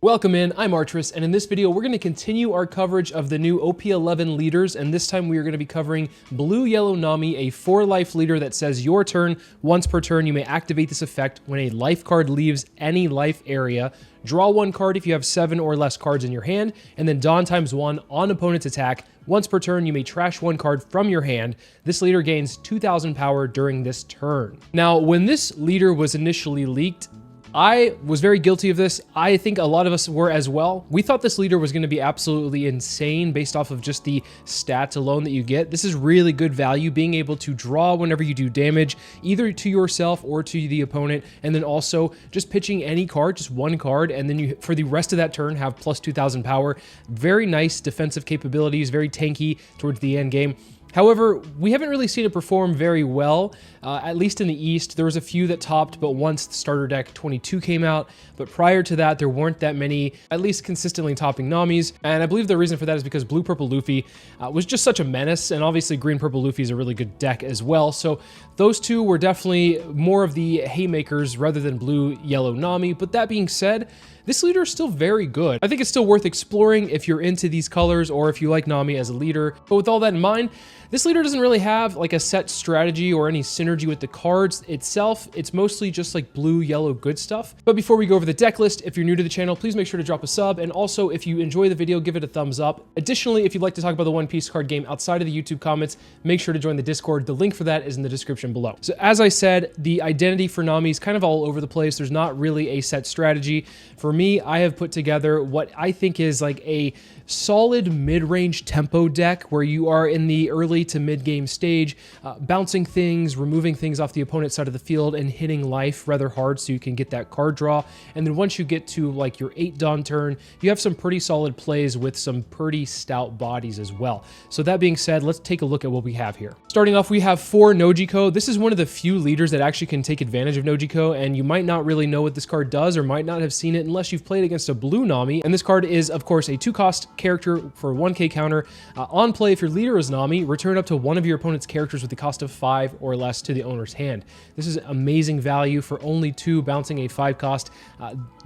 Welcome in, I'm Artris, and in this video we're going to continue our coverage of the new OP11 leaders, and this time we are going to be covering Blue Yellow Nami, a 4-life leader that says your turn. Once per turn you may activate this effect when a life card leaves any life area. Draw 1 card if you have 7 or less cards in your hand, and then Dawn ×1 on opponent's attack. Once per turn, you may trash 1 card from your hand. This leader gains 2,000 power during this turn. Now, when this leader was initially leaked, I was very guilty of this. I think a lot of us were as well. We thought this leader was going to be absolutely insane based off of just the stats alone that you get. This is really good value, being able to draw whenever you do damage, either to yourself or to the opponent, and then also just pitching any card, just 1 card, and then you, for the rest of that turn, have plus 2,000 power. Very nice defensive capabilities, very tanky towards the end game. However, we haven't really seen it perform very well, at least in the East. There was a few that topped, but once the starter deck 22 came out, but prior to that, there weren't that many, at least consistently topping Namis, and I believe the reason for that is because Blue-Purple Luffy was just such a menace, and obviously Green-Purple Luffy is a really good deck as well, so those two were definitely more of the haymakers rather than Blue-Yellow Nami. But that being said, this leader is still very good. I think it's still worth exploring if you're into these colors or if you like Nami as a leader. But with all that in mind, this leader doesn't really have like a set strategy or any synergy with the cards itself. It's mostly just like blue, yellow, good stuff. But before we go over the deck list, if you're new to the channel, please make sure to drop a sub. And also, if you enjoy the video, give it a thumbs up. Additionally, if you'd like to talk about the One Piece card game outside of the YouTube comments, make sure to join the Discord. The link for that is in the description below. So as I said, the identity for Nami is kind of all over the place. There's not really a set strategy. For me, I have put together what I think is like a solid mid-range tempo deck where you are in the early to mid-game stage, bouncing things, removing things off the opponent's side of the field, and hitting life rather hard so you can get that card draw. And then once you get to like your 8 Dawn turn, you have some pretty solid plays with some pretty stout bodies as well. So that being said, let's take a look at what we have here. Starting off, we have 4 Nojiko. This is one of the few leaders that actually can take advantage of Nojiko, and you might not really know what this card does or might not have seen it unless you've played against a blue Nami. And this card is, of course, a 2-cost character for a 1k counter. On play, if your leader is Nami, return up to one of your opponent's characters with the cost of 5 or less to the owner's hand. This is amazing value for only 2, bouncing a 5 cost.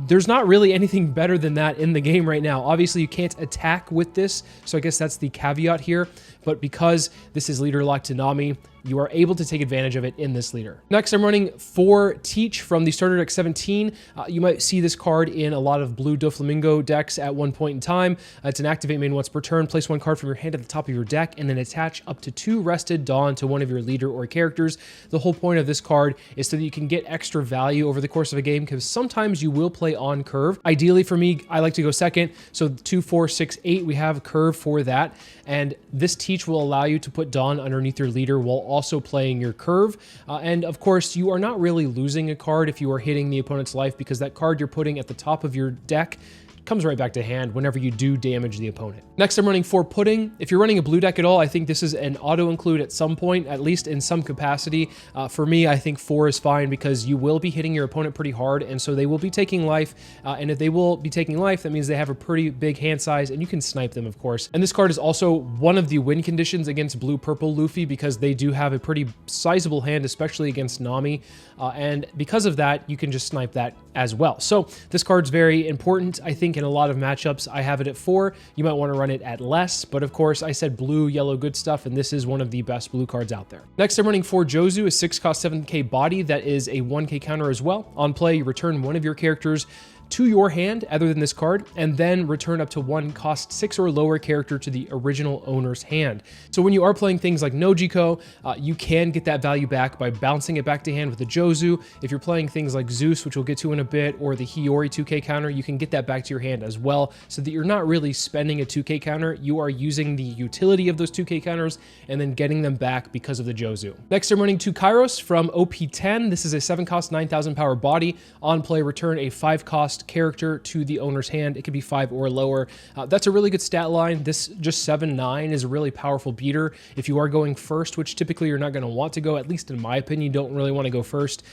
There's not really anything better than that in the game right now. Obviously, you can't attack with this, so I guess that's the caveat here. But because this is leader locked to Nami, you are able to take advantage of it in this leader. Next, I'm running 4 Teach from the starter deck 17. You might see this card in a lot of blue Doflamingo decks at one point in time. It's an activate main once per turn. Place 1 card from your hand at the top of your deck, and then attach up to 2 rested Dawn to one of your leader or characters. The whole point of this card is so that you can get extra value over the course of a game, because sometimes you will play on curve. Ideally for me, I like to go second. So 2, 4, 6, 8, we have curve for that. And this Teach will allow you to put Dawn underneath your leader while also playing your curve. And of course, you are not really losing a card if you are hitting the opponent's life, because that card you're putting at the top of your deck comes right back to hand whenever you do damage the opponent. Next, I'm running 4 Pudding. If you're running a blue deck at all, I think this is an auto include at some point, at least in some capacity. For me, I think 4 is fine because you will be hitting your opponent pretty hard, and so they will be taking life. And if they will be taking life, that means they have a pretty big hand size, and you can snipe them, of course. And this card is also one of the win conditions against Blue-Purple Luffy, because they do have a pretty sizable hand, especially against Nami. And because of that, you can just snipe that as well. So this card's very important, I think, in a lot of matchups. I have it at 4. You might want to run it at less, but of course I said blue, yellow, good stuff, and this is one of the best blue cards out there. Next, I'm running 4 Jozu, a 6-cost 7k body that is a 1k counter as well. On play, you return one of your characters to your hand other than this card, and then return up to 1 cost 6 or lower character to the original owner's hand. So when you are playing things like Nojiko, you can get that value back by bouncing it back to hand with the Jozu. If you're playing things like Zeus, which we'll get to in a bit, or the Hiyori 2k counter, you can get that back to your hand as well, so that you're not really spending a 2k counter, you are using the utility of those 2k counters and then getting them back because of the Jozu. Next, I'm running 2 Kairos from OP10. This is a 7-cost 9,000 power body. On play, return a 5-cost character to the owner's hand. It could be 5 or lower. That's a really good stat line. This just 7-9 is a really powerful beater. If you are going first, which typically you're not going to want to go, at least in my opinion, you don't really want to go first.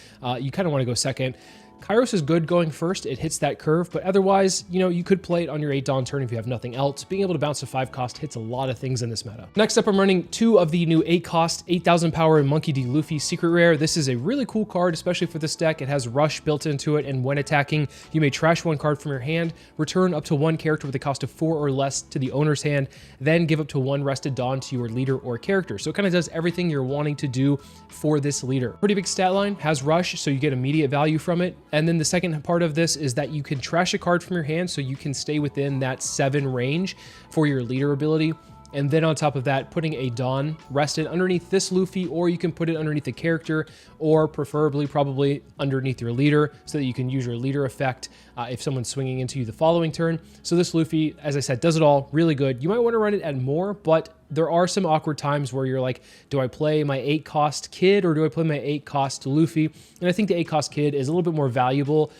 You kind of want to go second. Kairos is good going first. It hits that curve, but otherwise, you could play it on your 8 Dawn turn if you have nothing else. Being able to bounce a 5 cost hits a lot of things in this meta. Next up, I'm running 2 of the new 8 cost, 8,000 power Monkey D. Luffy secret rare. This is a really cool card, especially for this deck. It has Rush built into it, and when attacking, you may trash 1 card from your hand, return up to 1 character with a cost of 4 or less to the owner's hand, then give up to 1 rested Dawn to your leader or character. So it kind of does everything you're wanting to do for this leader. Pretty big stat line, has Rush, so you get immediate value from it. And then the second part of this is that you can trash a card from your hand, so you can stay within that 7 range for your leader ability. And then on top of that, putting a Dawn rested underneath this Luffy, or you can put it underneath the character, or preferably probably underneath your leader, so that you can use your leader effect if someone's swinging into you the following turn. So this Luffy, as I said, does it all really good. You might want to run it at more, but there are some awkward times where you're like, do I play my 8 cost kid or do I play my 8 cost Luffy? And I think the 8 cost kid is a little bit more valuable,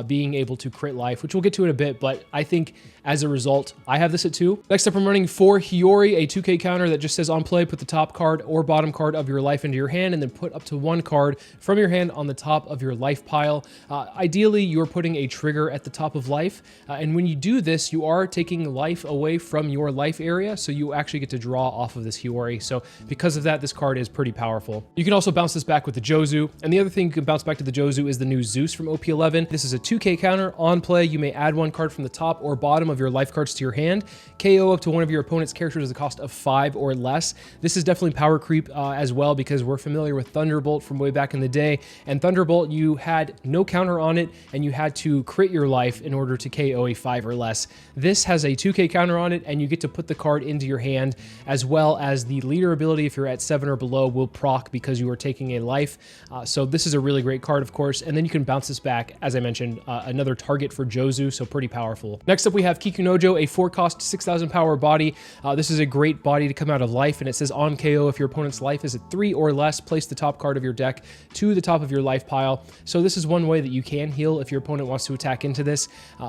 being able to crit life, which we'll get to in a bit, but I think as a result, I have this at 2. Next up, I'm running 4 Hiyori, a 2K counter that just says on play, put the top card or bottom card of your life into your hand, and then put up to 1 card from your hand on the top of your life pile. Ideally, you're putting a trigger at the top of life, and when you do this, you are taking life away from your life area, so you actually get to draw off of this Hiyori. So because of that, this card is pretty powerful. You can also bounce this back with the Jozu, and the other thing you can bounce back to the Jozu is the new Zeus from OP11. This is a 2K counter. On play, you may add 1 card from the top or bottom of your life cards to your hand, KO up to one of your opponent's characters at the cost of 5 or less. This is definitely power creep as well, because we're familiar with Thunderbolt from way back in the day, and Thunderbolt, you had no counter on it, and you had to crit your life in order to KO a 5 or less. This has a 2K counter on it, and you get to put the card into your hand, as well as the leader ability, if you're at 7 or below, will proc because you are taking a life. So this is a really great card, of course, and then you can bounce this back, as I mentioned, another target for Jozu, so pretty powerful. Next up, we have Kikunojo, a 4 cost, 6,000 power body. This is a great body to come out of life, and it says on KO, if your opponent's life is at 3 or less, place the top card of your deck to the top of your life pile. So this is one way that you can heal if your opponent wants to attack into this.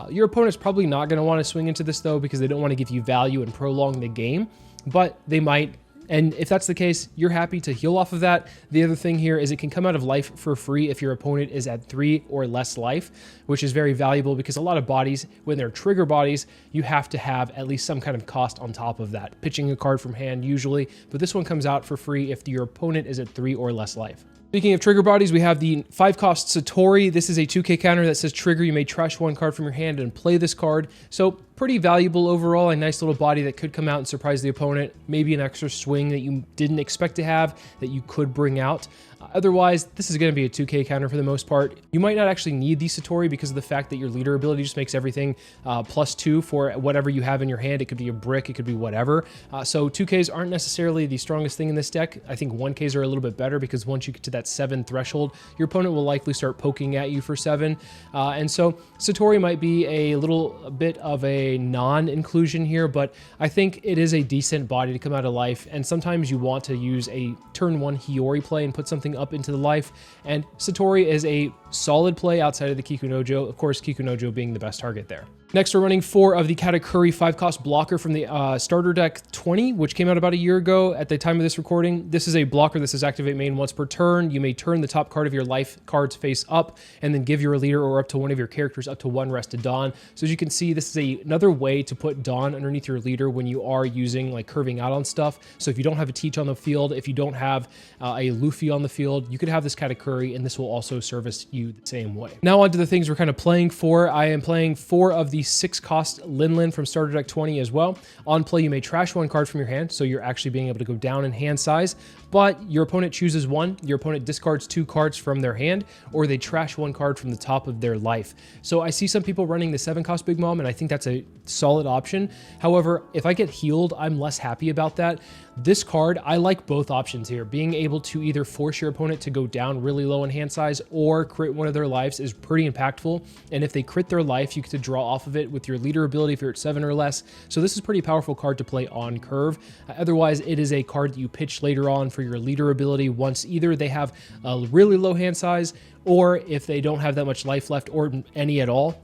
Your opponent's probably not going to want to swing into this, though, because they don't want to give you value and prolong the game, but they might. And if that's the case, you're happy to heal off of that. The other thing here is it can come out of life for free if your opponent is at 3 or less life, which is very valuable because a lot of bodies, when they're trigger bodies, you have to have at least some kind of cost on top of that. Pitching a card from hand usually, but this one comes out for free if your opponent is at 3 or less life. Speaking of trigger bodies, we have the 5 cost Satori. This is a 2K counter that says trigger. You may trash 1 card from your hand and play this card. So pretty valuable overall, a nice little body that could come out and surprise the opponent. Maybe an extra swing that you didn't expect to have that you could bring out. Otherwise, this is going to be a 2K counter for the most part. You might not actually need the Satori because of the fact that your leader ability just makes everything +2 for whatever you have in your hand. It could be a brick, it could be whatever. So 2Ks aren't necessarily the strongest thing in this deck. I think 1Ks are a little bit better because once you get to that 7 threshold, your opponent will likely start poking at you for 7. And so Satori might be a little bit of a non-inclusion here, but I think it is a decent body to come out of life. And sometimes you want to use a turn 1 Hiyori play and put something up into the life, and Satori is a solid play outside of the Kikunojo, of course Kikunojo being the best target there. Next, we're running 4 of the Katakuri 5 cost blocker from the starter deck 20, which came out about a year ago at the time of this recording. This is a blocker that says activate main once per turn. You may turn the top card of your life cards face up and then give your leader or up to one of your characters up to 1 rested Dawn. So as you can see, this is another way to put Dawn underneath your leader when you are using like curving out on stuff. So if you don't have a Teach on the field, if you don't have a Luffy on the field, you could have this Katakuri, and this will also service you the same way. Now on to the things we're kind of playing for. I am playing 4 of the 6 cost Linlin from starter deck 20 as well. On play, you may trash 1 card from your hand, so you're actually being able to go down in hand size, but your opponent chooses 1. Your opponent discards 2 cards from their hand, or they trash 1 card from the top of their life. So I see some people running the 7 cost Big Mom, and I think that's a solid option. However, if I get healed, I'm less happy about that. This card, I like both options here. Being able to either force your opponent to go down really low in hand size or crit one of their lives is pretty impactful. And if they crit their life, you get to draw off of it with your leader ability if you're at 7 or less. So this is a pretty powerful card to play on curve. Otherwise, it is a card that you pitch later on for your leader ability once either they have a really low hand size or if they don't have that much life left or any at all.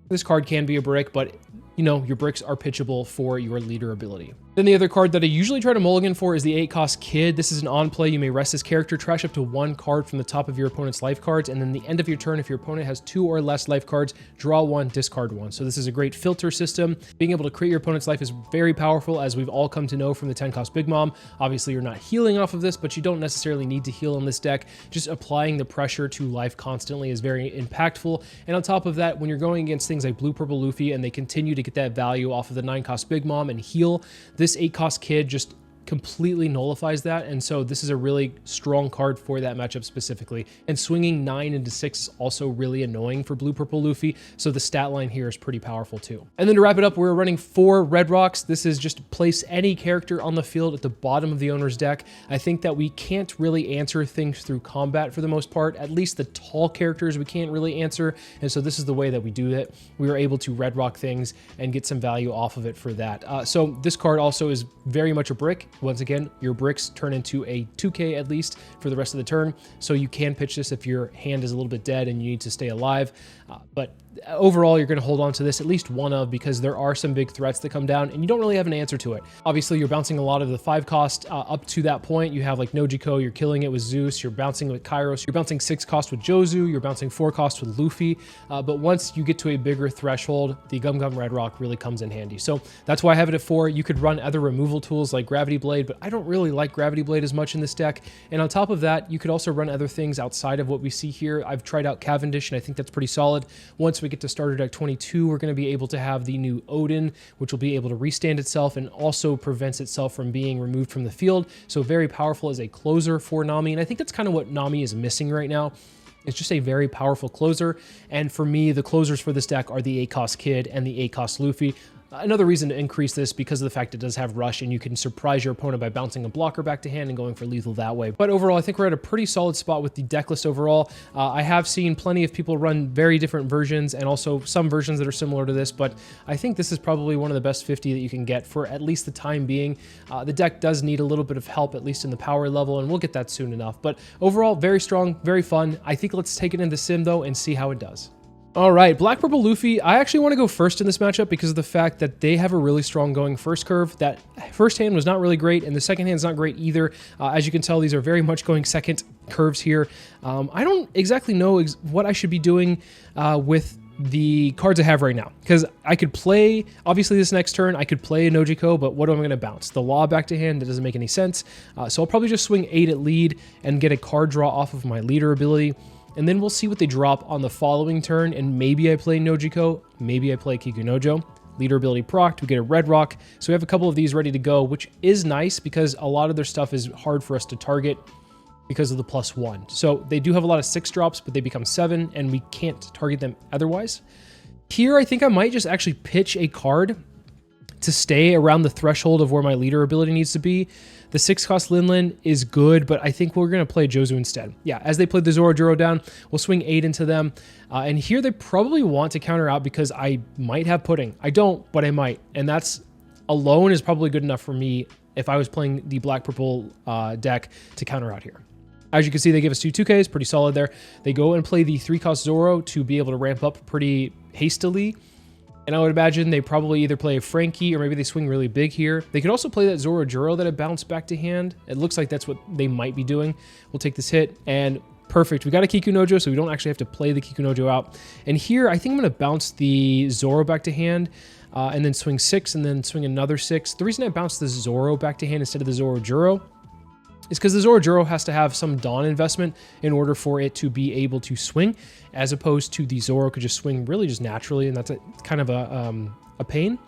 This card can be a brick, but you know, your bricks are pitchable for your leader ability. Then the other card that I usually try to mulligan for is the 8-cost Kid. This is an on play. You may rest this character, trash up to 1 card from the top of your opponent's life cards, and then the end of your turn, if your opponent has 2 or less life cards, draw 1, discard 1. So this is a great filter system. Being able to create your opponent's life is very powerful, as we've all come to know from the 10-cost Big Mom. Obviously, you're not healing off of this, but you don't necessarily need to heal in this deck. Just applying the pressure to life constantly is very impactful. And on top of that, when you're going against things like Blue Purple Luffy and they continue to get that value off of the 9-cost Big Mom and heal, this 8-cost Kid just completely nullifies that, and so this is a really strong card for that matchup specifically. And swinging 9 into 6 is also really annoying for Blue Purple Luffy, so the stat line here is pretty powerful too. And then to wrap it up, we're running 4 red rocks. This is just place any character on the field at the bottom of the owner's deck. I think that we can't really answer things through combat for the most part. At least the tall characters we can't really answer, and so this is the way that we do it. We were able to red rock things and get some value off of it for that. So this card also is very much a brick. Once again, your bricks turn into a 2K at least for the rest of the turn, so you can pitch this if your hand is a little bit dead and you need to stay alive. But overall, you're going to hold on to this at least one of, because there are some big threats that come down and you don't really have an answer to it. Obviously, you're bouncing a lot of the 5-cost up to that point. You have like Nojiko, you're killing it with Zeus, you're bouncing with Kairos, you're bouncing 6-cost with Jozu, you're bouncing 4-cost with Luffy. But once you get to a bigger threshold, the Gum Gum Red Rock really comes in handy. So that's why I have it at 4. You could run other removal tools like Gravity Blade, but I don't really like Gravity Blade as much in this deck. And on top of that, you could also run other things outside of what we see here. I've tried out Cavendish, and I think that's pretty solid. Once we get to starter deck 22, we're going to be able to have the new Odin, which will be able to restand itself and also prevents itself from being removed from the field. So very powerful as a closer for Nami, and I think that's kind of what Nami is missing right now. It's just a very powerful closer, and for me, the closers for this deck are the 8-cost Kid and the 8-cost Luffy. Another reason to increase this because of the fact it does have rush, and you can surprise your opponent by bouncing a blocker back to hand and going for lethal that way. But overall, I think we're at a pretty solid spot with the deck list overall. I have seen plenty of people run very different versions and also some versions that are similar to this, but I think this is probably one of the best 50 that you can get for at least the time being. The deck does need a little bit of help, at least in the power level, and we'll get that soon enough. But overall, very strong, very fun. I think let's take it into Sim though and see how it does. All right, Black Purple Luffy, I actually want to go first in this matchup because of the fact that they have a really strong going first curve. That first hand was not really great, and the second hand's not great either. As you can tell, these are very much going second curves here. I don't exactly know what I should be doing with the cards I have right now, because I could play, obviously this next turn, I could play a Nojiko, but what am I going to bounce? The Law back to hand, that doesn't make any sense. So I'll probably just swing 8 at lead and get a card draw off of my leader ability. And then we'll see what they drop on the following turn, and maybe I play Nojiko, maybe I play Kikunojo. Leader ability procced, we get a red rock. So we have a couple of these ready to go, which is nice because a lot of their stuff is hard for us to target because of the +1. So they do have a lot of 6 drops, but they become 7, and we can't target them otherwise. Here, I think I might just actually pitch a card to stay around the threshold of where my leader ability needs to be. The 6-cost Linlin is good, but I think we're going to play Jozu instead. Yeah, as they played the Zoro down, we'll swing 8 into them. And here they probably want to counter out because I might have Pudding. I don't, but I might. And that's alone is probably good enough for me if I was playing the Black-Purple deck to counter out here. As you can see, they give us 2 2Ks, pretty solid there. They go and play the 3-cost Zoro to be able to ramp up pretty hastily. And I would imagine they probably either play a Frankie or maybe they swing really big here. They could also play that Zoro Juro that had bounced back to hand. It looks like that's what they might be doing. We'll take this hit, and perfect. We got a Kikunojo, so we don't actually have to play the Kikunojo out. And here, I think I'm going to bounce the Zoro back to hand, and then swing 6, and then swing another 6. The reason I bounced the Zoro back to hand instead of the Zoro Juro is because the Zoro Juro has to have some Dawn investment in order for it to be able to swing, as opposed to the Zoro could just swing really just naturally, and that's kind of a pain.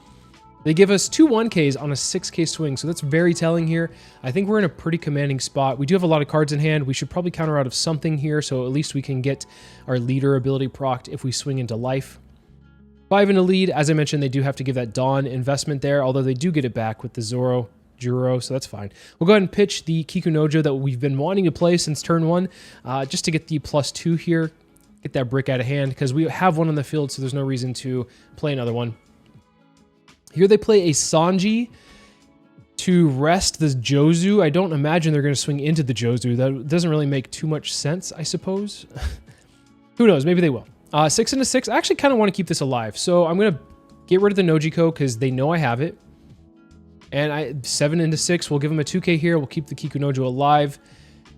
They give us 2 1Ks on a 6K swing, so that's very telling here. I think we're in a pretty commanding spot. We do have a lot of cards in hand. We should probably counter out of something here, so at least we can get our leader ability procced if we swing into life. 5 in a lead. As I mentioned, they do have to give that Dawn investment there, although they do get it back with the Zoro Juro, so that's fine. We'll go ahead and pitch the Kikunojo that we've been wanting to play since turn 1, just to get the +2 here, get that brick out of hand, because we have one on the field, so there's no reason to play another one. Here they play a Sanji to rest the Jozu. I don't imagine they're going to swing into the Jozu. That doesn't really make too much sense, I suppose. Who knows? Maybe they will. 6 into 6. I actually kind of want to keep this alive, so I'm going to get rid of the Nojiko because they know I have it. And 7 into 6, we'll give him a 2K here. We'll keep the Kikunojo alive.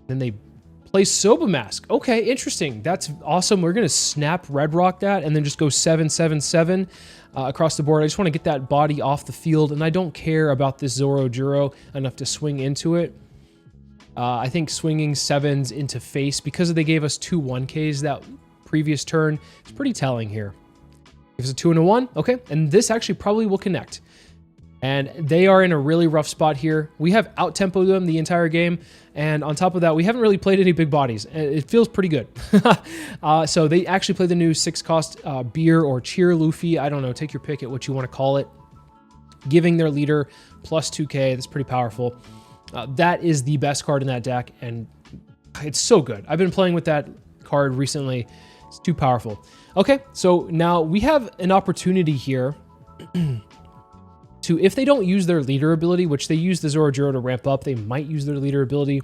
Then they play Soba Mask. Okay, interesting. That's awesome. We're going to snap Red Rock that and then just go 7, 7, 7 across the board. I just want to get that body off the field, and I don't care about this Zorojuro enough to swing into it. I think swinging 7s into face, because they gave us 2 1Ks that previous turn, is pretty telling here. Gives a 2 and a 1. Okay, and this actually probably will connect. And they are in a really rough spot here. We have out-tempoed them the entire game, and on top of that, we haven't really played any big bodies. It feels pretty good. So they actually play the new 6-cost Beer or Cheer Luffy. I don't know, take your pick at what you want to call it. Giving their leader plus 2K, that's pretty powerful. That is the best card in that deck, and it's so good. I've been playing with that card recently. It's too powerful. Okay, so now we have an opportunity here to, if they don't use their leader ability, which they use the Zorojuro to ramp up, they might use their leader ability.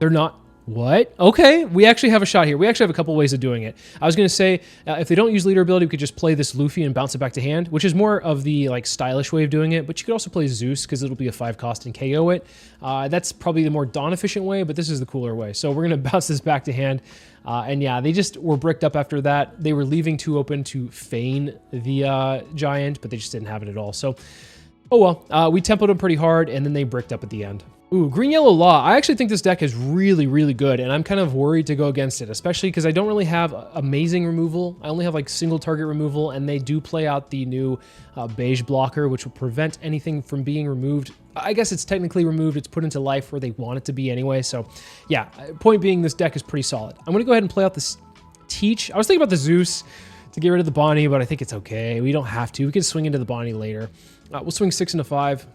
They're not. What? Okay, we actually have a shot here. We actually have a couple ways of doing it. I was going to say, if they don't use leader ability, we could just play this Luffy and bounce it back to hand, which is more of the like stylish way of doing it, but you could also play Zeus because it'll be a 5-cost and KO it. That's probably the more Dawn efficient way, but this is the cooler way. So we're going to bounce this back to hand. And yeah, they just were bricked up after that. They were leaving 2 open to feign the giant, but they just didn't have it at all. So, oh well, we tempoed them pretty hard, and then they bricked up at the end. Ooh, Green Yellow Law. I actually think this deck is really, really good, and I'm kind of worried to go against it, especially because I don't really have amazing removal. I only have like single target removal, and they do play out the new beige blocker, which will prevent anything from being removed. I guess it's technically removed. It's put into life where they want it to be anyway. So yeah, point being, this deck is pretty solid. I'm going to go ahead and play out this Teach. I was thinking about the Zeus to get rid of the Bonnie, but I think it's okay. We don't have to. We can swing into the Bonnie later. We'll swing 6 into 5.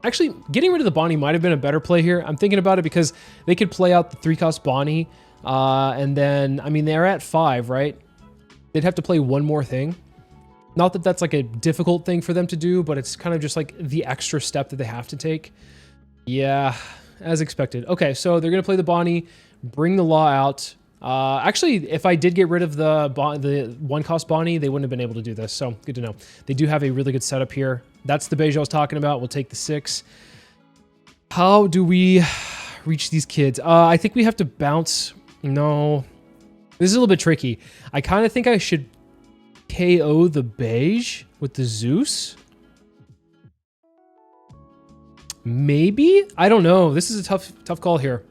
Actually, getting rid of the Bonnie might have been a better play here. I'm thinking about it because they could play out the 3-cost Bonnie, and then, I mean, they're at 5, right? They'd have to play one more thing. Not that that's like a difficult thing for them to do, but it's kind of just like the extra step that they have to take. Yeah, as expected. Okay, so they're going to play the Bonnie, bring the Law out. Actually, if I did get rid of the 1-cost Bonnie, they wouldn't have been able to do this, so good to know. They do have a really good setup here. That's the beige I was talking about. We'll take the 6. How do we reach these kids? I think we have to bounce. No. This is a little bit tricky. I kind of think I should KO the beige with the Zeus. Maybe? I don't know. This is a tough call here.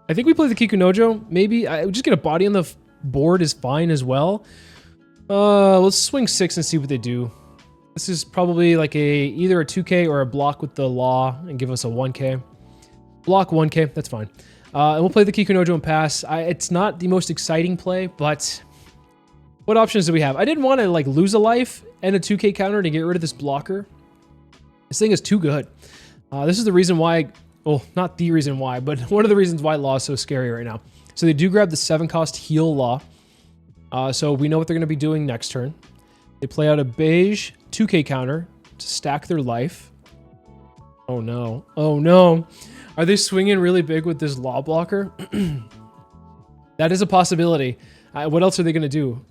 I think we play the Kikunojo. Maybe I just get a body on the board is fine as well. Let's swing 6 and see what they do. This is probably like either a 2K or a block with the Law and give us a 1K. Block 1K, that's fine. And we'll play the Kikunojo and pass. It's not the most exciting play, but what options do we have? I didn't want to like lose a life and a 2K counter to get rid of this blocker. This thing is too good. This is the reason why, well, not the reason why, but one of the reasons why Law is so scary right now. So they do grab the 7-cost heal Law. So we know what they're going to be doing next turn. They play out a beige 2K counter to stack their life. Oh no. Oh no. Are they swinging really big with this Law blocker? That is a possibility. What else are they going to do?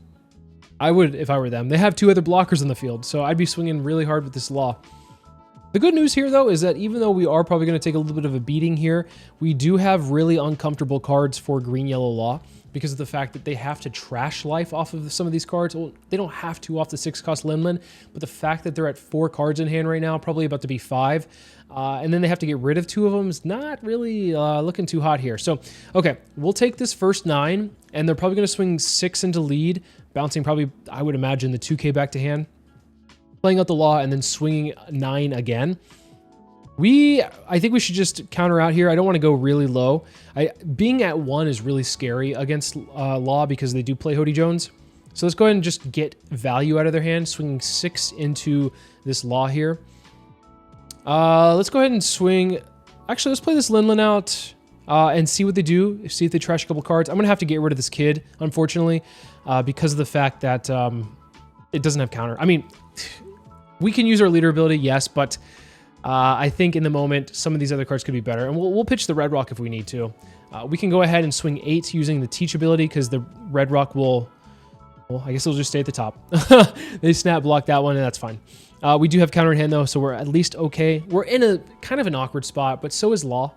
I would if I were them. They have 2 other blockers in the field, so I'd be swinging really hard with this Law. The good news here, though, is that even though we are probably going to take a little bit of a beating here, we do have really uncomfortable cards for Green Yellow Law because of the fact that they have to trash life off of some of these cards. Well, they don't have to off the 6-cost Linlin, but the fact that they're at 4 cards in hand right now, probably about to be 5, and then they have to get rid of 2 of them is not really looking too hot here. So, okay, we'll take this first 9, and they're probably going to swing 6 into lead, bouncing probably, I would imagine, the 2K back to hand. Playing out the Law and then swinging 9 again. I think we should just counter out here. I don't want to go really low. Being at 1 is really scary against Law because they do play Hody Jones. So let's go ahead and just get value out of their hand, swinging 6 into this Law here. Let's go ahead and swing. Actually, let's play this Linlin out and see what they do. See if they trash a couple cards. I'm going to have to get rid of this kid, unfortunately, because of the fact that it doesn't have counter. I mean, we can use our leader ability, yes, but I think in the moment, some of these other cards could be better. And we'll pitch the Red Rock if we need to. We can go ahead and swing 8 using the Teach ability because the Red Rock will, well, I guess it'll just stay at the top. They snap block that one, and that's fine. We do have counter in hand though, so we're at least okay. We're in a kind of an awkward spot, but so is Law.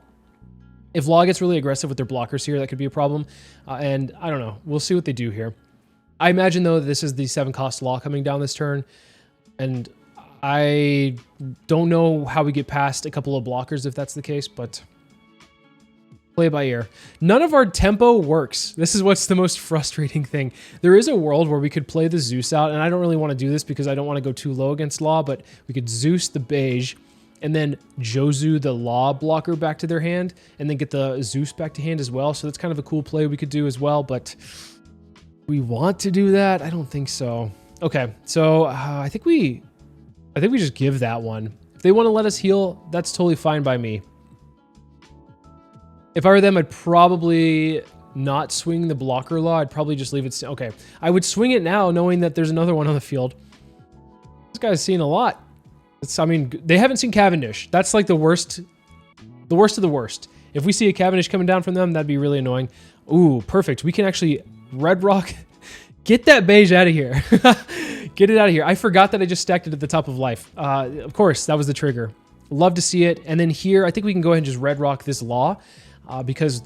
If Law gets really aggressive with their blockers here, that could be a problem. And I don't know. We'll see what they do here. I imagine, though, that this is the 7-cost Law coming down this turn. And I don't know how we get past a couple of blockers if that's the case, but play it by ear. None of our tempo works. This is what's the most frustrating thing. There is a world where we could play the Zeus out, and I don't really want to do this because I don't want to go too low against Law, but we could Zeus the beige and then Jozu the Law blocker back to their hand, and then get the Zeus back to hand as well. So that's kind of a cool play we could do as well, but we want to do that? I don't think so. Okay, so I think we just give that one. If they want to let us heal, that's totally fine by me. If I were them, I'd probably not swing the blocker Law. I'd probably just leave it. Okay, I would swing it now knowing that there's another one on the field. This guy's seen a lot. I mean, they haven't seen Cavendish. That's like the worst of the worst. If we see a Cavendish coming down from them, that'd be really annoying. Ooh, perfect. We can actually Red Rock. Get that beige out of here. Get it out of here. I forgot that I just stacked it at the top of life. Of course, that was the trigger. Love to see it. And then here, I think we can go ahead and just Red Rock this Law because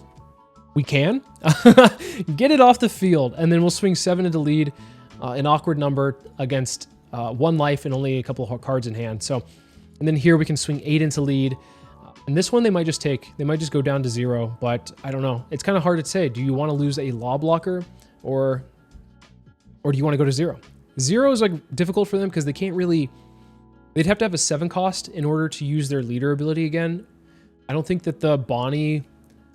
we can. Get it off the field. And then we'll swing 7 into lead, an awkward number against 1 life and only a couple of cards in hand. So, and then here we can swing 8 into lead. And this one they might just take. They might just go down to 0, but I don't know. It's kind of hard to say. Do you want to lose a Law blocker or do you want to go to 0? 0 is like difficult for them because they can't really... They'd have to have a 7 cost in order to use their leader ability again. I don't think that the Bonnie...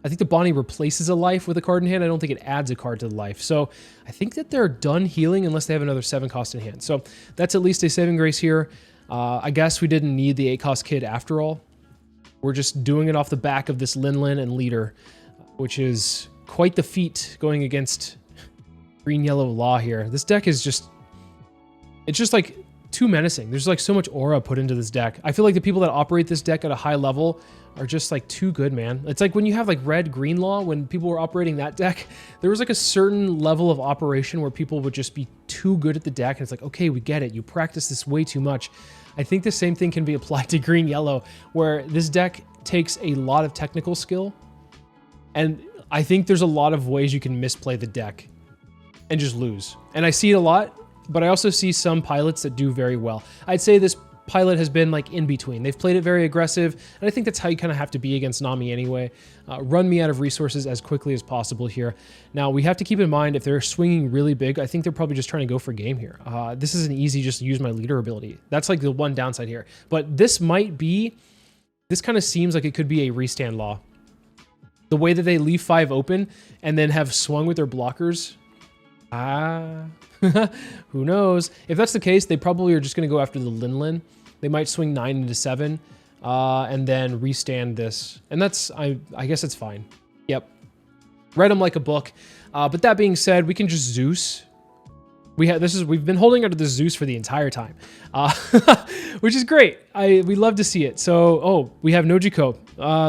I think the Bonnie replaces a life with a card in hand. I don't think it adds a card to the life. So I think that they're done healing unless they have another 7 cost in hand. So that's at least a saving grace here. I guess we didn't need the 8 cost kid after all. We're just doing it off the back of this Lin and leader, which is quite the feat going against green-yellow Law here. This deck is just... It's just like too menacing. There's like so much aura put into this deck. I feel like the people that operate this deck at a high level are just like too good, man. It's like when you have like red-green Law, when people were operating that deck, there was like a certain level of operation where people would just be too good at the deck. And it's like, okay, we get it. You practice this way too much. I think the same thing can be applied to green-yellow, where this deck takes a lot of technical skill. And I think there's a lot of ways you can misplay the deck and just lose. And I see it a lot, but I also see some pilots that do very well. I'd say this pilot has been like in between. They've played it very aggressive, and I think that's how you kind of have to be against Nami anyway. Run me out of resources as quickly as possible here. Now, we have to keep in mind if they're swinging really big, I think they're probably just trying to go for game here. This is an easy just use my leader ability. That's like the one downside here. But this might be, this kind of seems like it could be a restand Law. The way that they leave 5 open and then have swung with their blockers, who knows? If that's the case, they probably are just going to go after the Lin. They might swing 9 into 7 and then restand this. And that's, I guess it's fine. Yep. Read them like a book. But that being said, we can just Zeus. We've been holding onto the Zeus for the entire time, which is great. We love to see it. So, we have no Jiko.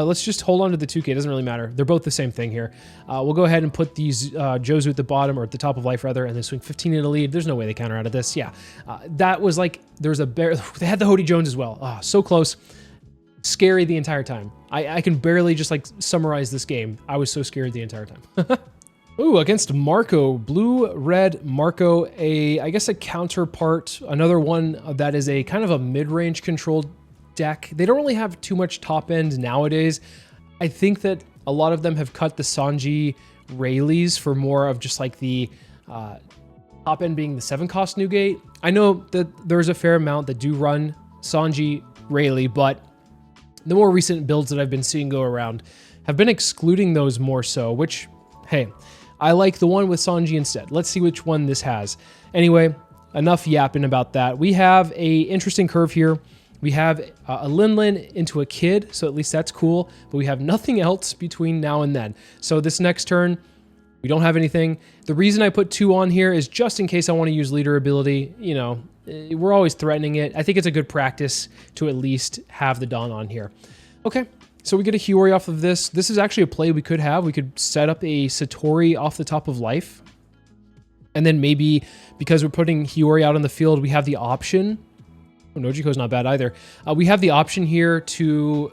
Let's just hold on to the 2K. It doesn't really matter. They're both the same thing here. We'll go ahead and put these Jozu at the bottom, or at the top of life rather, and then swing 15 in the lead. There's no way they counter out of this. Yeah, that was like, there was a bear. They had the Hody Jones as well. So close. Scary the entire time. I can barely just like summarize this game. I was so scared the entire time. Ooh, against Marco, blue-red Marco, I guess a counterpart, another one that is a kind of a mid-range controlled deck. They don't really have too much top end nowadays. I think that a lot of them have cut the Sanji Rayleighs for more of just like the top end being the 7-cost Newgate. I know that there's a fair amount that do run Sanji Rayleigh, but the more recent builds that I've been seeing go around have been excluding those more so, which, hey, I like the one with Sanji instead. Let's see which one this has. Anyway, enough yapping about that. We have a interesting curve here. We have a Lin into a kid, so at least that's cool, but we have nothing else between now and then. So this next turn, we don't have anything. The reason I put 2 on here is just in case I want to use leader ability. You know, we're always threatening it. I think it's a good practice to at least have the Dawn on here. Okay. So we get a Hiyori off of this. This is actually a play we could have. We could set up a Satori off the top of life. And then maybe because we're putting Hiyori out on the field, we have the option Nojiko's not bad either. We have the option here to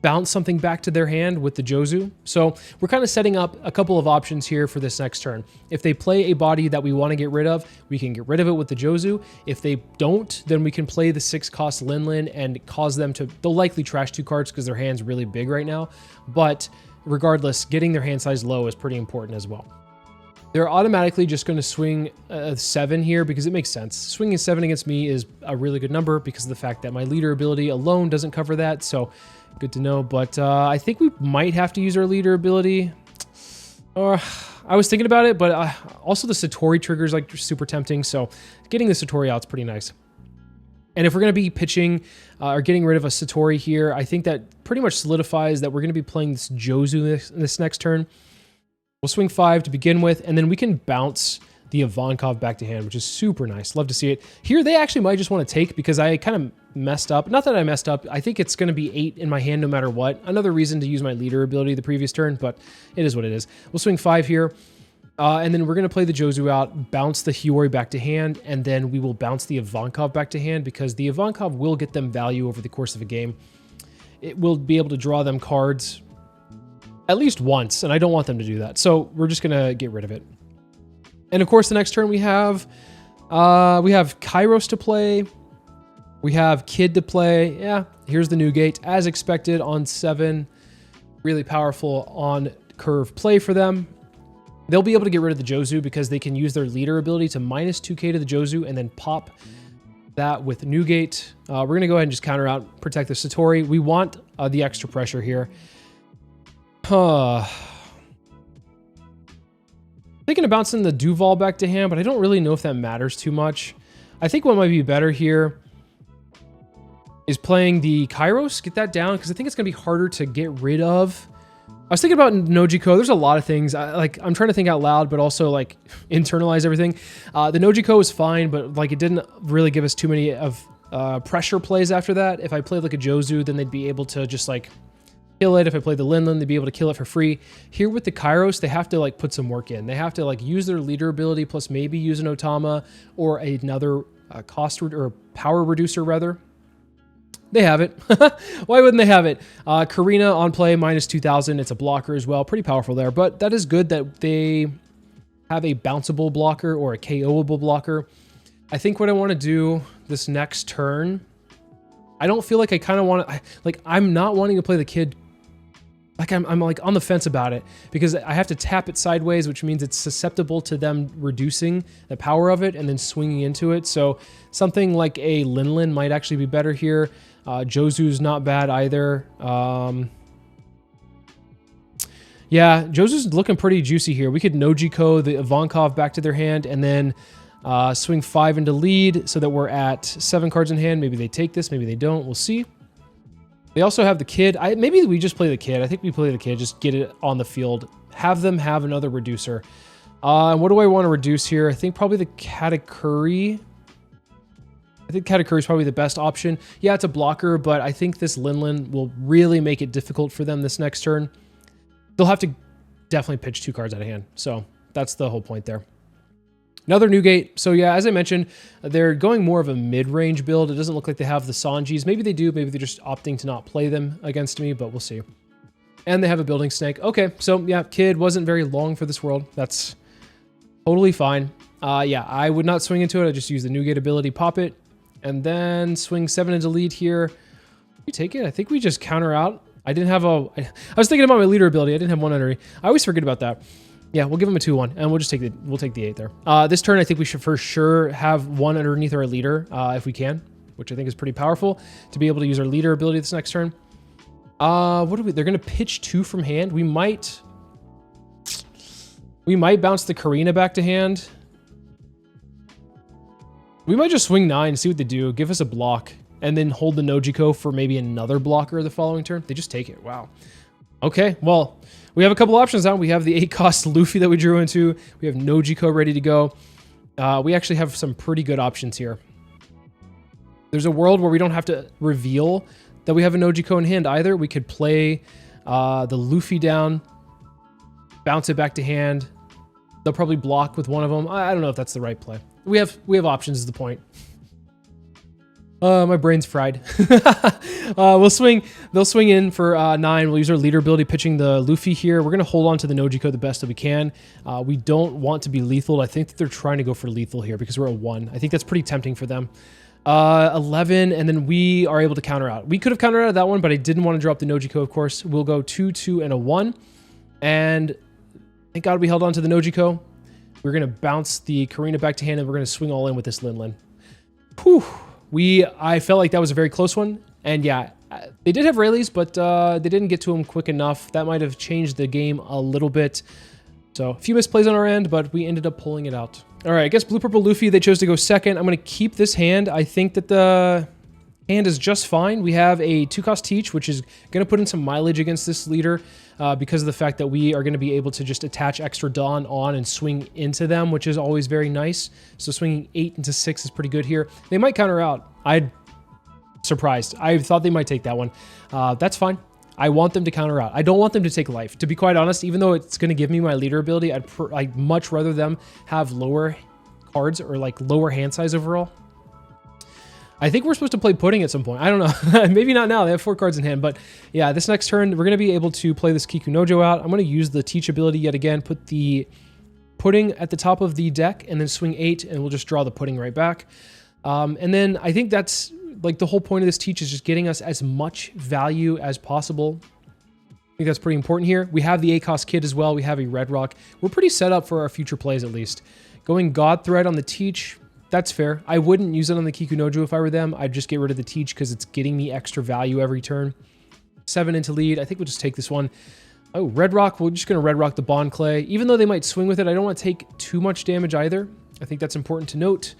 bounce something back to their hand with the Jozu. So we're kind of setting up a couple of options here for this next turn. If they play a body that we want to get rid of, we can get rid of it with the Jozu. If they don't, then we can play the 6-cost Lin and cause them to, they'll likely trash 2 cards because their hand's really big right now. But regardless, getting their hand size low is pretty important as well. They're automatically just going to swing a 7 here because it makes sense. Swinging a 7 against me is a really good number because of the fact that my leader ability alone doesn't cover that. So good to know. But I think we might have to use our leader ability. Or I was thinking about it, but also the Satori trigger is like super tempting. So getting the Satori out is pretty nice. And if we're going to be pitching or getting rid of a Satori here, I think that pretty much solidifies that we're going to be playing this Jozu this next turn. We'll swing 5 to begin with, and then we can bounce the Ivankov back to hand, which is super nice. Love to see it. Here, they actually might just want to take because I kind of messed up. Not that I messed up. I think it's going to be 8 in my hand no matter what. Another reason to use my leader ability the previous turn, but it is what it is. We'll swing 5 here, and then we're going to play the Jozu out, bounce the Hiyori back to hand, and then we will bounce the Ivankov back to hand because the Ivankov will get them value over the course of a game. It will be able to draw them cards at least once, and I don't want them to do that. So we're just going to get rid of it. And of course, the next turn we have Kairos to play. We have Kid to play. Yeah, here's the Newgate. As expected on 7. Really powerful on curve play for them. They'll be able to get rid of the Jozu because they can use their leader ability to minus 2k to the Jozu and then pop that with Newgate. We're going to go ahead and just counter out, protect the Satori. We want the extra pressure here. Thinking of bouncing the Duval back to hand, but I don't really know if that matters too much. I think what might be better here is playing the Kairos, get that down, because I think it's going to be harder to get rid of. I was thinking about Nojiko. There's a lot of things. I'm trying to think out loud, but also like internalize everything. The Nojiko is fine, but like it didn't really give us too many of pressure plays after that. If I played like a Jozu, then they'd be able to just like kill it. If I play the Lin, they'd be able to kill it for free. Here with the Kairos, they have to like put some work in. They have to like use their leader ability plus maybe use an Otama or another or power reducer rather. They have it. Why wouldn't they have it? Karina on play minus 2000. It's a blocker as well. Pretty powerful there, but that is good that they have a bounceable blocker or a KOable blocker. I think what I want to do this next turn, I don't feel like I kind of want to, like I'm not wanting to play the Kid. Like I'm like on the fence about it because I have to tap it sideways, which means it's susceptible to them reducing the power of it and then swinging into it. So something like a Lin might actually be better here. Jozu's not bad either. Yeah, Jozu's looking pretty juicy here. We could Nojiko the Ivankov back to their hand and then swing 5 into lead so that we're at 7 cards in hand. Maybe they take this, maybe they don't. We'll see. They also have the Kid. Maybe we just play the Kid. I think we play the Kid. Just get it on the field. Have them have another reducer. What do I want to reduce here? I think probably the Katakuri. I think Katakuri is probably the best option. Yeah, it's a blocker, but I think this Lin will really make it difficult for them this next turn. They'll have to definitely pitch 2 cards out of hand. So that's the whole point there. Another Newgate. So yeah, as I mentioned, they're going more of a mid-range build. It doesn't look like they have the Sanjis. Maybe they do. Maybe they're just opting to not play them against me, but we'll see. And they have a Building Snake. Okay, so yeah, Kid wasn't very long for this world. That's totally fine. Yeah, I would not swing into it. I just use the Newgate ability, pop it, and then swing 7 into lead here. We take it. I think we just counter out. I didn't have a... I was thinking about my leader ability. I didn't have one under. I always forget about that. Yeah, we'll give him a 2-1, and we'll just take the 8 there. This turn, I think we should for sure have 1 underneath our leader, if we can, which I think is pretty powerful to be able to use our leader ability this next turn. What do we? They're gonna pitch 2 from hand. We might bounce the Karina back to hand. We might just swing 9, see what they do, give us a block, and then hold the Nojiko for maybe another blocker the following turn. They just take it. Wow. Okay, well, we have a couple options now. We have the 8-cost Luffy that we drew into. We have Nojiko ready to go. We actually have some pretty good options here. There's a world where we don't have to reveal that we have a Nojiko in hand either. We could play the Luffy down, bounce it back to hand. They'll probably block with one of them. I don't know if that's the right play. We have options is the point. My brain's fried. They'll swing in for 9. We'll use our leader ability pitching the Luffy here. We're going to hold on to the Nojiko the best that we can. We don't want to be lethal. I think that they're trying to go for lethal here because we're at 1. I think that's pretty tempting for them. 11, and then we are able to counter out. We could have countered out of that one, but I didn't want to drop the Nojiko, of course. We'll go 2, 2, and a 1. And thank God we held on to the Nojiko. We're going to bounce the Karina back to hand, and we're going to swing all in with this Lin Lin. Whew. I felt like that was a very close one. And yeah, they did have Rayleighs, but they didn't get to him quick enough. That might have changed the game a little bit. So a few misplays on our end, but we ended up pulling it out. All right, I guess Blue Purple Luffy, they chose to go second. I'm going to keep this hand. I think that the hand is just fine. We have a 2-cost Teach, which is going to put in some mileage against this leader because of the fact that we are going to be able to just attach extra Dawn on and swing into them, which is always very nice. So swinging 8 into 6 is pretty good here. They might counter out. I'm surprised. I thought they might take that one. That's fine. I want them to counter out. I don't want them to take life. To be quite honest, even though it's going to give me my leader ability, I'd much rather them have lower cards or like lower hand size overall. I think we're supposed to play Pudding at some point. I don't know. Maybe not now. They have 4 cards in hand. But yeah, this next turn, we're going to be able to play this Kikunojo out. I'm going to use the Teach ability yet again, put the Pudding at the top of the deck, and then swing 8, and we'll just draw the Pudding right back. And then I think that's like the whole point of this Teach is just getting us as much value as possible. I think that's pretty important here. We have the ACOS Kid as well. We have a Red Rock. We're pretty set up for our future plays at least. Going God Thread on the Teach, that's fair. I wouldn't use it on the Kikunojo if I were them. I'd just get rid of the Teach because it's getting me extra value every turn. 7 into lead. I think we'll just take this one. Oh, Red Rock. We're just going to Red Rock the Bond Clay. Even though they might swing with it, I don't want to take too much damage either. I think that's important to note.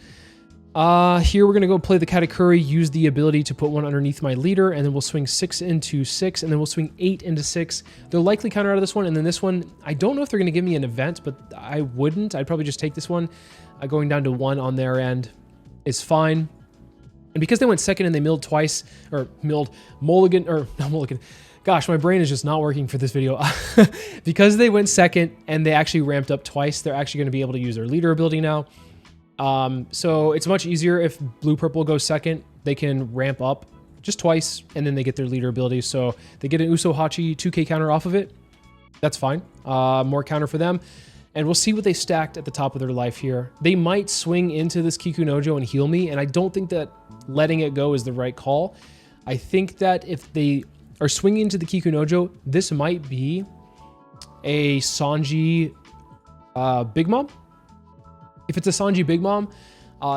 Here we're going to go play the Katakuri, use the ability to put one underneath my leader, and then we'll swing 6 into 6, and then we'll swing 8 into 6. They'll likely counter out of this one, and then this one, I don't know if they're going to give me an event, but I wouldn't. I'd probably just take this one. Going down to 1 on their end is fine. And because they went second and they milled twice, or mulligan, or not mulligan. Gosh, my brain is just not working for this video. Because they went second and they actually ramped up twice, they're actually going to be able to use their leader ability now. So it's much easier if Blue Purple goes second. They can ramp up just twice, and then they get their leader ability. So they get an Uso Hachi 2k counter off of it. That's fine. More counter for them. And we'll see what they stacked at the top of their life here. They might swing into this Kikunojo and heal me, and I don't think that letting it go is the right call. I think that if they are swinging into the Kikunojo, this might be a Sanji Big Mom. If it's a Sanji Big Mom,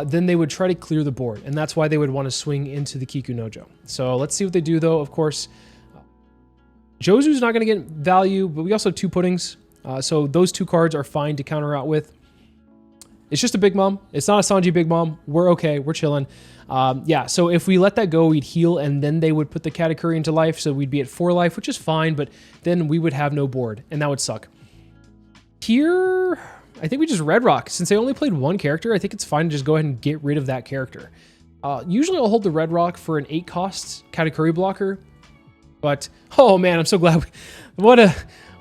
then they would try to clear the board, and that's why they would want to swing into the Kikunojo. So let's see what they do, though. Of course, Jozu's not going to get value, but we also have 2 Puddings. So those 2 cards are fine to counter out with. It's just a Big Mom. It's not a Sanji Big Mom. We're okay. We're chilling. Yeah, so if we let that go, we'd heal, and then they would put the Katakuri into life, so we'd be at 4 life, which is fine, but then we would have no board, and that would suck. Here, I think we just Red Rock. Since they only played 1 character, I think it's fine to just go ahead and get rid of that character. Usually I'll hold the Red Rock for an 8-cost Katakuri blocker, but, oh man, I'm so glad.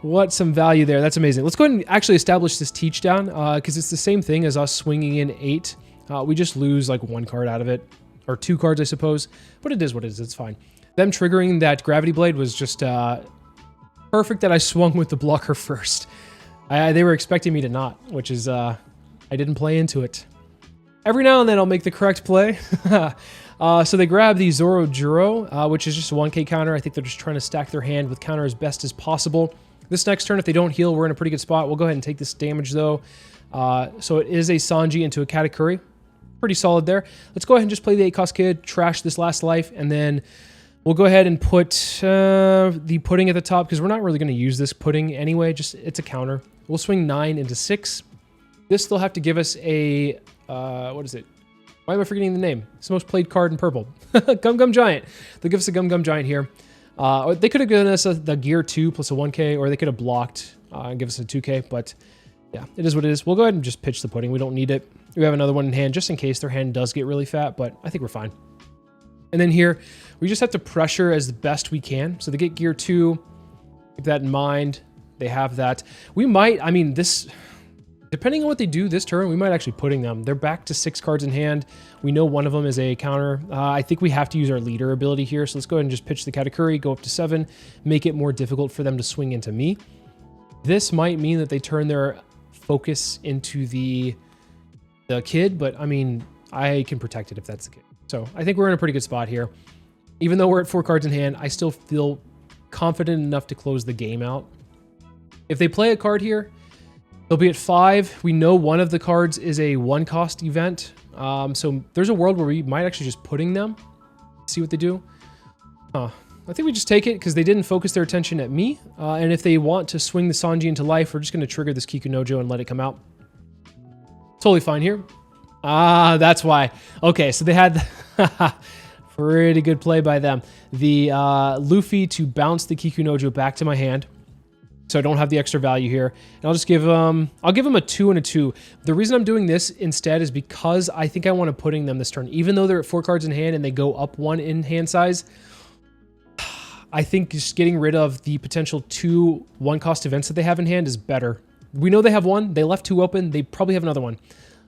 What some value there. That's amazing. Let's go ahead and actually establish this Teach down, because it's the same thing as us swinging in 8. We just lose like 1 card out of it, or 2 cards, I suppose, but it is what it is. It's fine. Them triggering that Gravity Blade was just perfect that I swung with the blocker first. They were expecting me to not, which is, I didn't play into it. Every now and then I'll make the correct play. So they grab the Zoro Juro, which is just a 1k counter. I think they're just trying to stack their hand with counter as best as possible. This next turn, if they don't heal, we're in a pretty good spot. We'll go ahead and take this damage, though. So it is a Sanji into a Katakuri. Pretty solid there. Let's go ahead and just play the 8-cost Kid, trash this last life, and then we'll go ahead and put the Pudding at the top, because we're not really going to use this Pudding anyway. Just it's a counter. We'll swing 9 into 6. This will have to give us a... what is it? Why am I forgetting the name? It's the most played card in purple. Gum Gum Giant. They'll give us a Gum Gum Giant here. They could have given us the Gear 2 plus a 1k, or they could have blocked and give us a 2k, but yeah, it is what it is. We'll go ahead and just pitch the Pudding. We don't need it. We have another one in hand just in case their hand does get really fat, but I think we're fine. And then here, we just have to pressure as best we can. So they get Gear 2. Keep that in mind. They have that. We might, I mean, this Depending on what they do this turn, we might actually putting them. They're back to 6 cards in hand. We know one of them is a counter. I think we have to use our leader ability here. So let's go ahead and just pitch the Katakuri, go up to 7, make it more difficult for them to swing into me. This might mean that they turn their focus into the kid, but I mean, I can protect it if that's the case. So I think we're in a pretty good spot here. Even though we're at 4 cards in hand, I still feel confident enough to close the game out. If they play a card here, they'll be at 5. We know one of the cards is a 1-cost event. So there's a world where we might actually just putting them, see what they do. I think we just take it because they didn't focus their attention at me. And if they want to swing the Sanji into life, we're just going to trigger this Kikunojo and let it come out. Totally fine here. That's why. Okay, so they had pretty good play by them. The Luffy to bounce the Kikunojo back to my hand. So I don't have the extra value here. And I'll just give I'll give them a 2 and a 2. The reason I'm doing this instead is because I think I want to putting them this turn. Even though they're at 4 cards in hand and they go up 1 in hand size, I think just getting rid of the potential 2 1-cost events that they have in hand is better. We know they have 1. They left 2 open. They probably have another one.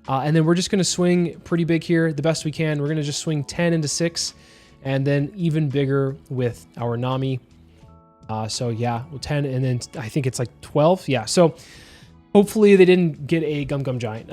And then we're just going to swing pretty big here, the best we can. We're going to just swing 10 into 6, and then even bigger with our Nami. So yeah, 10, and then I think it's like 12. Yeah, so hopefully they didn't get a Gum Gum Giant.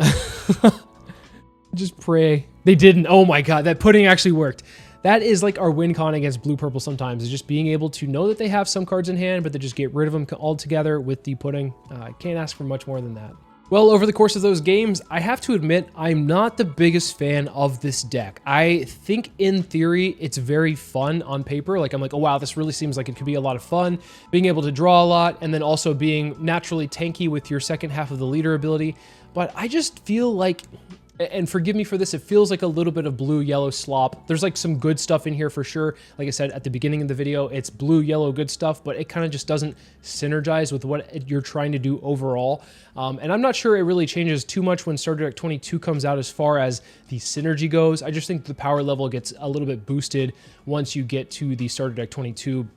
Just pray. They didn't. Oh my god, that pudding actually worked. That is like our win con against blue-purple sometimes, is just being able to know that they have some cards in hand, but they just get rid of them altogether with the pudding. I can't ask for much more than that. Well, over the course of those games, I have to admit, I'm not the biggest fan of this deck. I think in theory, it's very fun on paper. Like I'm like, oh wow, this really seems like it could be a lot of fun. Being able to draw a lot, and then also being naturally tanky with your second half of the leader ability. But I just feel like, and forgive me for this, it feels like a little bit of blue-yellow slop. There's like some good stuff in here for sure. Like I said at the beginning of the video, it's blue-yellow good stuff, but it kind of just doesn't synergize with what you're trying to do overall. And I'm not sure it really changes too much when Starter Deck 22 comes out as far as the synergy goes. I just think the power level gets a little bit boosted once you get to the Starter Deck 22.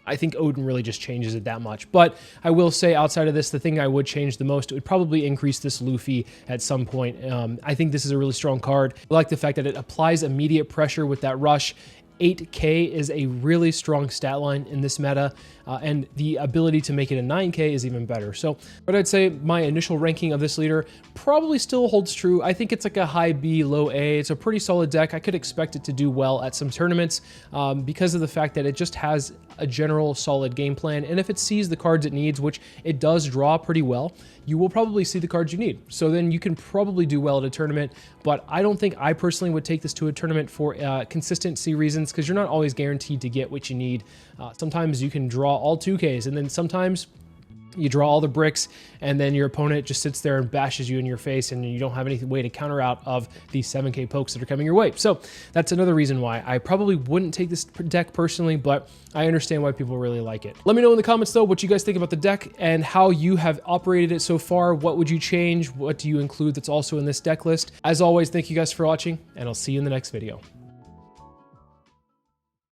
I think Odin really just changes it that much. But I will say outside of this, the thing I would change the most, it would probably increase this Luffy at some point. I think this is a really strong card. I like the fact that it applies immediate pressure with that rush. 8K is a really strong stat line in this meta, and the ability to make it a 9K is even better. So, but I'd say my initial ranking of this leader probably still holds true. I think it's like a high B, low A. It's a pretty solid deck. I could expect it to do well at some tournaments because of the fact that it just has a general solid game plan, and if it sees the cards it needs, which it does draw pretty well, you will probably see the cards you need. So then you can probably do well at a tournament, but I don't think I personally would take this to a tournament for consistency reasons, because you're not always guaranteed to get what you need. Sometimes you can draw all 2Ks, and then sometimes you draw all the bricks, and then your opponent just sits there and bashes you in your face, and you don't have any way to counter out of these 7K pokes that are coming your way. So that's another reason why I probably wouldn't take this deck personally, but I understand why people really like it. Let me know in the comments though what you guys think about the deck and how you have operated it so far. What would you change? What do you include that's also in this deck list? As always, thank you guys for watching, and I'll see you in the next video.